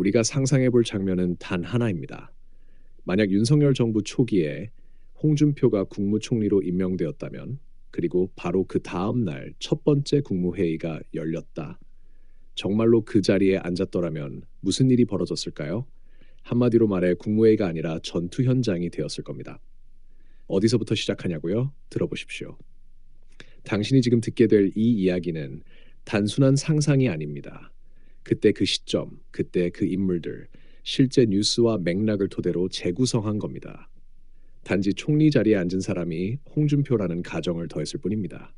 우리가 상상해 볼 장면은 단 하나입니다. 만약 윤석열 정부 초기에 홍준표가 국무총리로 임명되었다면, 그리고 바로 그 다음 날 첫 번째 국무회의가 열렸다. 정말로 그 자리에 앉았더라면 무슨 일이 벌어졌을까요? 한마디로 말해 국무회의가 아니라 전투 현장이 되었을 겁니다. 어디서부터 시작하냐고요? 들어보십시오. 당신이 지금 듣게 될 이 이야기는 단순한 상상이 아닙니다. 그때 그 시점, 그때 그 인물들, 실제 뉴스와 맥락을 토대로 재구성한 겁니다. 단지 총리 자리에 앉은 사람이 홍준표라는 가정을 더했을 뿐입니다.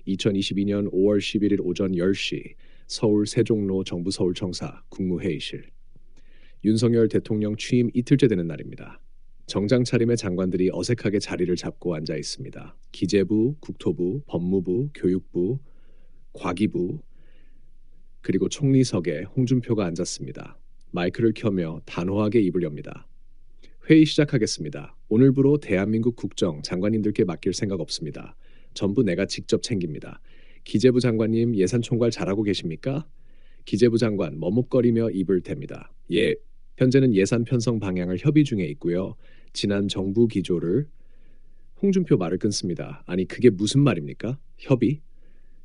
2022년 5월 11일 오전 10시 서울 세종로 정부 서울청사 국무회의실. 윤석열 대통령 취임 이틀째 되는 날입니다. 정장 차림의 장관들이 어색하게 자리를 잡고 앉아 있습니다. 기재부, 국토부, 법무부, 교육부, 과기부, 그리고 총리석에 홍준표가 앉았습니다. 마이크를 켜며 단호하게 입을 엽니다. 회의 시작하겠습니다. 오늘부로 대한민국 국정 장관님들께 맡길 생각 없습니다. 전부 내가 직접 챙깁니다. 기재부 장관님 예산 총괄 잘하고 계십니까? 기재부 장관 머뭇거리며 입을 댑니다. 예, 현재는 예산 편성 방향을 협의 중에 있고요. 지난 정부 기조를 홍준표 말을 끊습니다. 아니 그게 무슨 말입니까? 협의?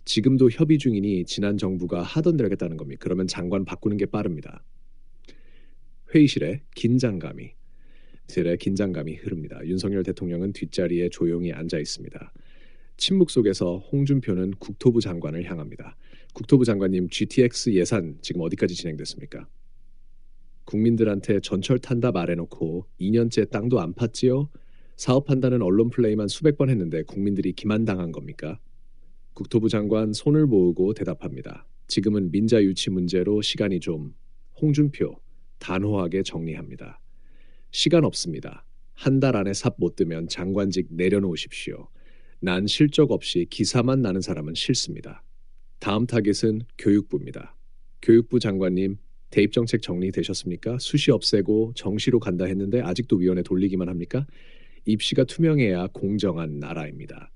지금도 협의 중이니 지난 정부가 하던 대로 하겠다는 겁니다. 그러면 장관 바꾸는 게 빠릅니다. 회의실에 긴장감이 흐릅니다. 윤석열 대통령은 뒷자리에 조용히 앉아 있습니다. 침묵 속에서 홍준표는 국토부 장관을 향합니다. 국토부 장관님, GTX 예산 지금 어디까지 진행됐습니까? 국민들한테 전철 탄다 말해놓고 2년째 땅도 안 팠지요? 사업한다는 언론 플레이만 수백 번 했는데 국민들이 기만당한 겁니까? 국토부 장관 손을 모으고 대답합니다. 지금은 민자 유치 문제로 시간이 좀. 홍준표 단호하게 정리합니다. 시간 없습니다. 한 달 안에 삽 못 뜨면 장관직 내려놓으십시오. 난 실적 없이 기사만 나는 사람은 싫습니다. 다음 타겟은 교육부입니다. 교육부 장관님, 대입정책 정리되셨습니까? 수시 없애고 정시로 간다 했는데 아직도 위원회 돌리기만 합니까? 입시가 투명해야 공정한 나라입니다.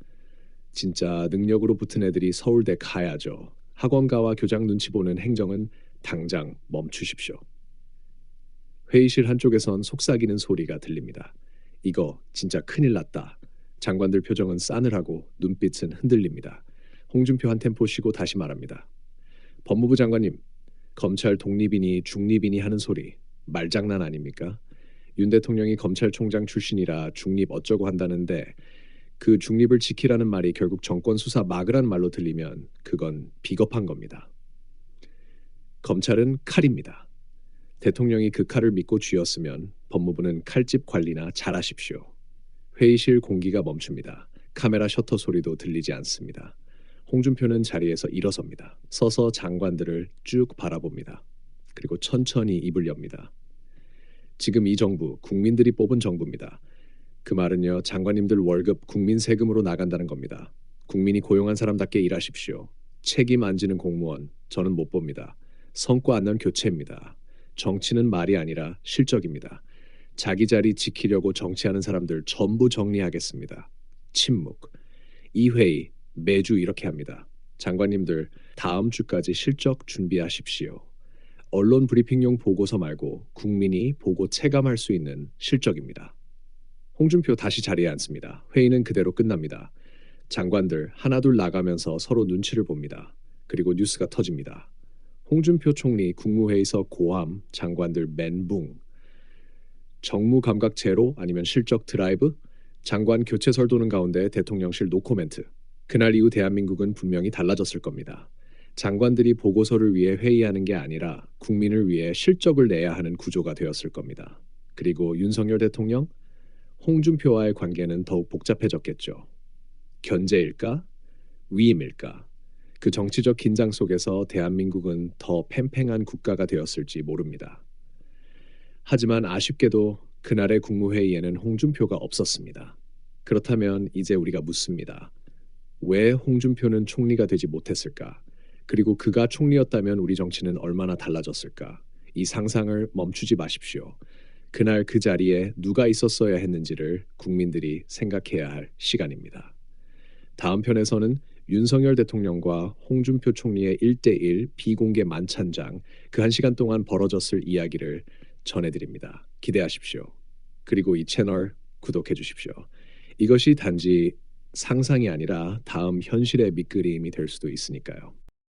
진짜 능력으로 붙은 애들이 서울대 가야죠. 학원가와 교장 눈치 보는 행정은 당장 멈추십시오. 회의실 한쪽에선 속삭이는 소리가 들립니다. 이거 진짜 큰일 났다. 장관들 표정은 싸늘하고 눈빛은 흔들립니다. 홍준표 한 템포 쉬고 다시 말합니다. 법무부 장관님, 검찰 독립이니 중립이니 하는 소리 말장난 아닙니까? 윤 대통령이 검찰총장 출신이라 중립 어쩌고 한다는데 그 중립을 지키라는 말이 결국 정권 수사 막으란 말로 들리면 그건 비겁한 겁니다. 검찰은 칼입니다. 대통령이 그 칼을 믿고 쥐었으면 법무부는 칼집 관리나 잘하십시오. 회의실 공기가 멈춥니다. 카메라 셔터 소리도 들리지 않습니다. 홍준표는 자리에서 일어섭니다. 서서 장관들을 쭉 바라봅니다. 그리고 천천히 입을 엽니다. 지금 이 정부 국민들이 뽑은 정부입니다. 그 말은요, 장관님들 월급 국민 세금으로 나간다는 겁니다. 국민이 고용한 사람답게 일하십시오. 책임 안 지는 공무원 저는 못 봅니다. 성과 안 난 교체입니다. 정치는 말이 아니라 실적입니다. 자기 자리 지키려고 정치하는 사람들 전부 정리하겠습니다. 침묵. 이 회의 매주 이렇게 합니다. 장관님들 다음 주까지 실적 준비하십시오. 언론 브리핑용 보고서 말고 국민이 보고 체감할 수 있는 실적입니다. 홍준표 다시 자리에 앉습니다. 회의는 그대로 끝납니다. 장관들 하나둘 나가면서 서로 눈치를 봅니다. 그리고 뉴스가 터집니다. 홍준표 총리 국무회의서 고함, 장관들 멘붕. 정무 감각 제로 아니면 실적 드라이브? 장관 교체설 도는 가운데 대통령실 노코멘트. 그날 이후 대한민국은 분명히 달라졌을 겁니다. 장관들이 보고서를 위해 회의하는 게 아니라 국민을 위해 실적을 내야 하는 구조가 되었을 겁니다. 그리고 윤석열 대통령, 홍준표와의 관계는 더욱 복잡해졌겠죠. 견제일까? 위임일까? 그 정치적 긴장 속에서 대한민국은 더 팽팽한 국가가 되었을지 모릅니다. 하지만 아쉽게도 그날의 국무회의에는 홍준표가 없었습니다. 그렇다면 이제 우리가 묻습니다. 왜 홍준표는 총리가 되지 못했을까? 그리고 그가 총리였다면 우리 정치는 얼마나 달라졌을까? 이 상상을 멈추지 마십시오. 그날 그 자리에 누가 있었어야 했는지를 국민들이 생각해야 할 시간입니다. 다음 편에서는 윤석열 대통령과 홍준표 총리의 1대1 비공개 만찬장, 그 한 시간 동안 벌어졌을 이야기를 전해드립니다. 기대하십시오. 그리고 이 채널 구독해 주십시오. 이것이 단지 상상이 아니라 다음 현실의 밑그림이 될 수도 있으니까요.